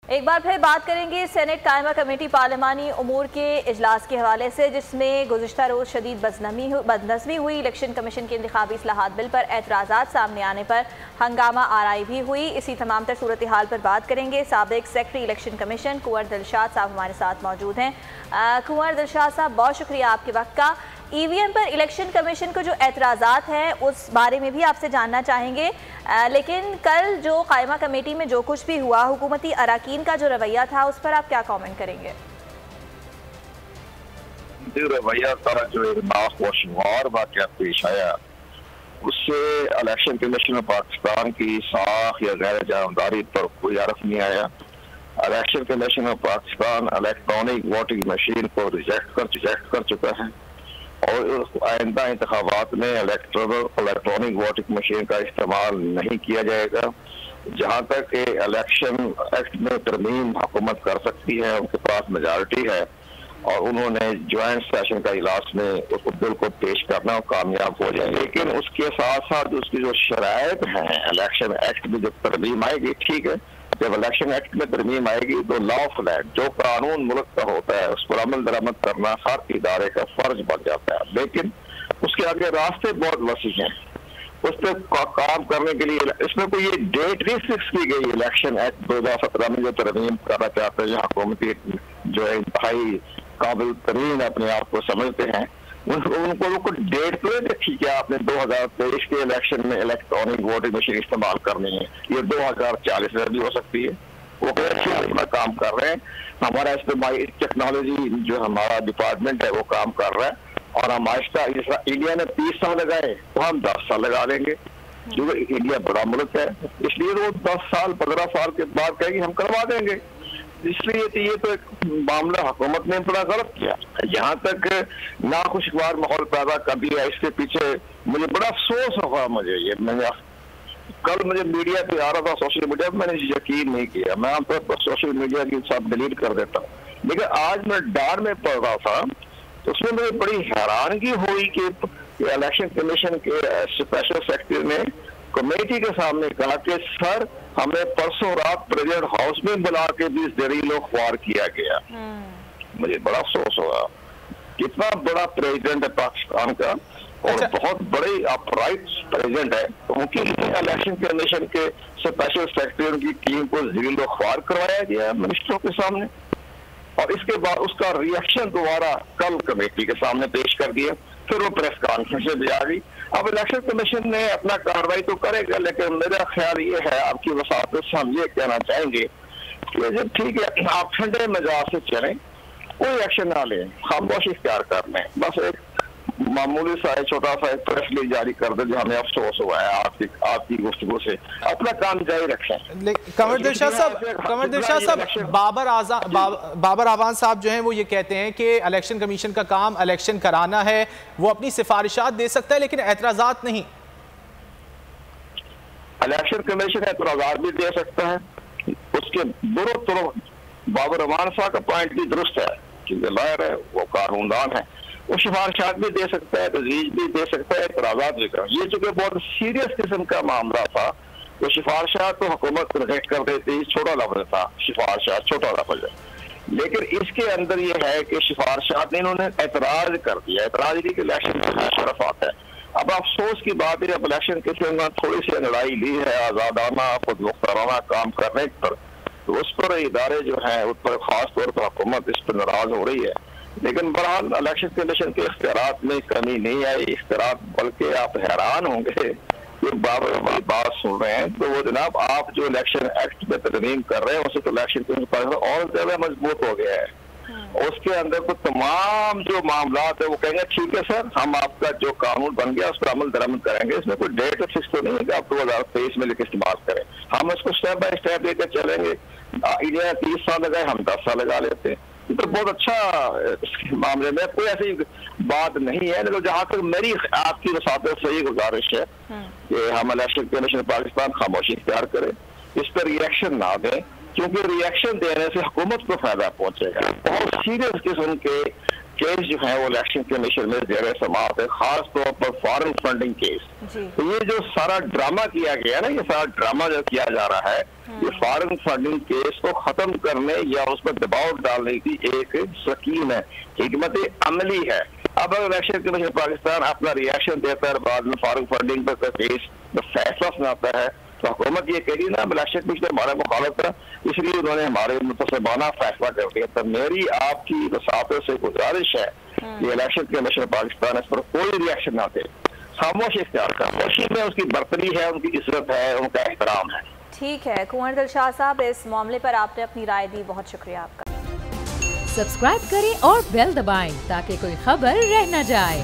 एक बार फिर बात करेंगे सेनेट कायमा कमेटी पार्लिमानी उमूर के इजलास के हवाले से, जिसमें गुज़िश्ता रोज़ शदीद बदनज़मी हुई। इलेक्शन कमीशन के इंतखाबी इस्लाहात बिल पर एतराज़ात सामने आने पर हंगामा आराई भी हुई। इसी तमाम तर सूरत हाल पर बात करेंगे। साबिक सेक्रेटरी इलेक्शन कमीशन कुंवर दिलशाद साहब हमारे साथ मौजूद हैं। कुंवर दिलशाद साहब, बहुत शुक्रिया आपके वक्त का। ईवीएम पर इलेक्शन कमीशन को जो एतराज़ात हैं उस बारे में भी आपसे जानना चाहेंगे, लेकिन कल जो कायमा कमेटी में जो कुछ भी हुआ, हुकूमती अराकीन का जो रवैया था, उस पर आप क्या कमेंट करेंगे? रवैया का जो नाखुशगवार वाक़या पेश आया, उससे इलेक्शन कमीशन में पाकिस्तान की साख या गैर जानबदारी पर कोई आरोप नहीं आया। इलेक्शन कमीशन में पाकिस्तान इलेक्ट्रॉनिक वोटिंग मशीन को रिजेक्ट कर चुका है और आइंदा इंतखाबात में इलेक्ट्रॉनिक वोटिंग मशीन का इस्तेमाल नहीं किया जाएगा। जहाँ तक कि इलेक्शन एक्ट में तरमीम हुकूमत कर सकती है, उनके पास मेजॉरिटी है और उन्होंने ज्वाइंट सेशन का इजलास में उस बिल को पेश करना कामयाब हो जाए। लेकिन उसके साथ साथ उसकी जो शराइत हैं इलेक्शन एक्ट में जो तरमीम आएगी, ठीक है, जब इलेक्शन एक्ट में तरमीम आएगी तो लॉफुल है, जो कानून मुल्क का होता है उस पर अमल दरामद करना हर इदारे का फर्ज बन जाता है। लेकिन उसके आगे रास्ते बहुत वसी हैं, उस पर काम करने के लिए इसमें कोई ये डेट नहीं फिक्स की गई। इलेक्शन एक्ट 2017 में जो तरमीम करना चाहते हैं, जो हुकूमती जो है इंतहाई काबिल तरीन अपने आप को समझते हैं, उनको डेट तो नहीं देखी कि आपने 2023 के इलेक्शन में इलेक्ट्रॉनिक वोटिंग मशीन इस्तेमाल करनी है, ये 2040 में भी हो सकती है। वो अपना काम कर रहे हैं। हमारा इस्तेमाल टेक्नोलॉजी जो हमारा डिपार्टमेंट है वो काम कर रहा है और हम आहिस्ता इंडिया ने 30 साल लगाए तो हम 10 साल लगा देंगे, क्योंकि इंडिया बड़ा मुल्क है। इसलिए वो 10 साल 15 साल के बाद कहेगी हम करवा देंगे। इसलिए तो ये तो एक मामला हुकूमत ने बड़ा गलत किया, यहाँ तक नाखुशगवार माहौल पैदा कर दिया। इसके पीछे मुझे बड़ा अफसोस होगा। मैंने कल मीडिया पे आ रहा था, सोशल मीडिया पे, मैंने यकीन नहीं किया। मैं आमतौर पर सोशल मीडिया की सब डिलीट कर देता हूँ, लेकिन आज मैं डार में पढ़ रहा था तो उसमें मुझे बड़ी हैरानगी हुई कि इलेक्शन कमीशन के स्पेशल सेक्रेटरी ने कमेटी के सामने कहा कि सर, हमें परसों रात प्रेसिडेंट हाउस में बुला के भी जहरीलो ख्वार किया गया। मुझे बड़ा अफसोस हुआ। कितना बड़ा प्रेसिडेंट है पाकिस्तान का और बहुत बड़े अपराइट प्रेसिडेंट है, उनके इलेक्शन कमीशन के स्पेशल सेक्रेटरी की टीम को जहरीलो ख्वार करवाया गया मिनिस्टरों के सामने और इसके बाद उसका रिएक्शन दोबारा कल कमेटी के सामने पेश कर दिया। फिर वो प्रेस कॉन्फ्रेंस में भी आ गई। अब इलेक्शन कमीशन ने अपना कार्रवाई तो करेगा, लेकिन मेरा ख्याल ये है, आपकी वसात से हम ये कहना चाहेंगे कि जब ठीक है आप ठंडे मिजाज से चलें, कोई एक्शन ना लें, खामोशी इख्तियार कर लें, बस एक मामूली सा छोटा सा एक प्रेस रिलीज जारी कर दे, जो हमें अफसोस हुआ है आपकी गुफ्तगू से। अपना काम जारी रखें। कमर दिलशाद साहब, बाबर आवान साहब जो हैं वो ये कहते हैं कि इलेक्शन कमीशन का काम इलेक्शन कराना है, वो अपनी सिफारिशात दे सकता है लेकिन एतराजात नहीं। इलेक्शन कमीशन एतराजात भी दे सकता है, उसके दोनों तरफ बाबर आवान साहब का पॉइंट भी दुरुस्त है, क्योंकि लॉयर है, वो कानूनदान है, वो सिफारिशात भी दे सकता है, तजवीज भी दे सकता है, एतराजात भी कर। ये चूंकि बहुत सीरियस किस्म का मामला था, तो सिफारिशात तो हुकूमत रिजेक्ट कर देती, छोटा लफ्ज था सिफारिशात, छोटा लफ्ज है। लेकिन इसके अंदर ये है कि सिफारिशात ने इन्होंने एतराज कर दिया। एतराज की इलेक्शन शरफ आता है। अब अफसोस की बात है, अब इलेक्शन कमीशन ने थोड़ी सी लड़ाई ली है आजादाना खुद मुख्ताराना काम करने पर, तो उस पर इदारे जो है उस पर खास तौर पर हुकूमत इस पर नाराज हो रही है। लेकिन बहरहाल इलेक्शन कमीशन के इख्तियारात में कमी नहीं आई, इख्तियारात, बल्कि आप हैरान होंगे कि बाबर हमारी बात सुन रहे हैं तो वो जनाब आप जो इलेक्शन एक्ट में तरमीम कर रहे हैं उससे तो इलेक्शन कमीशन और ज्यादा मजबूत हो गया है। उसके अंदर तो तमाम जो मामला है वो कहेंगे ठीक है सर, हम आपका जो कानून बन गया उस पर अमल दरामद करेंगे। इसमें कोई डेट फिक्स तो नहीं है कि आप 2023 में लेकर इस्तेमाल करें, हम इसको स्टेप बाय स्टेप लेकर चलेंगे। इंडिया 30 साल लगाए, हम 10 साल लगा लेते हैं, तो बहुत अच्छा इस मामले में कोई ऐसी बात नहीं है। लेकिन जहाँ तक मेरी आपकी वसात से यही गुजारिश है कि हम इलेक्शन कमीशन पाकिस्तान खामोशी इख्तियार करें, इस पर रिएक्शन ना दें, क्योंकि रिएक्शन देने से हुकूमत को फायदा पहुंचेगा। बहुत सीरियस किस्म के केस जो है वो इलेक्शन कमीशन में ज़ेर समाअत है, खास तौर पर फॉरेन फंडिंग केस। तो ये जो सारा ड्रामा किया गया ना, ये सारा ड्रामा जो किया जा रहा है, ये फॉरेन फंडिंग केस को खत्म करने या उस पर दबाव डालने की एक स्कीम है, हिकमत अमली है। अब अगर इलेक्शन कमीशन पाकिस्तान अपना रिएक्शन देता है, बाद में फॉरेन फंडिंग पर केस फैसला सुनाता है, तो हुकूमत ये कह रही ना इलेक्शन कमीशन हमारा मुखालफ था, इसलिए उन्होंने हमारे मुतसबाना फैसला कर दिया। तो मेरी आपकी वसातों से गुजारिश है कि इलेक्शन कमीशन पाकिस्तान इस पर कोई रिएक्शन ना दे, खामोशी इख्तियार कर। खामोशी में उसकी बर्तरी है, उनकी इज्जत है, उनका एहतराम है। ठीक है कुंवर दिलशाद साहब, इस मामले पर आपने अपनी राय दी, बहुत शुक्रिया आपका। सब्सक्राइब करें और बेल दबाएं ताकि कोई खबर रह न जाए।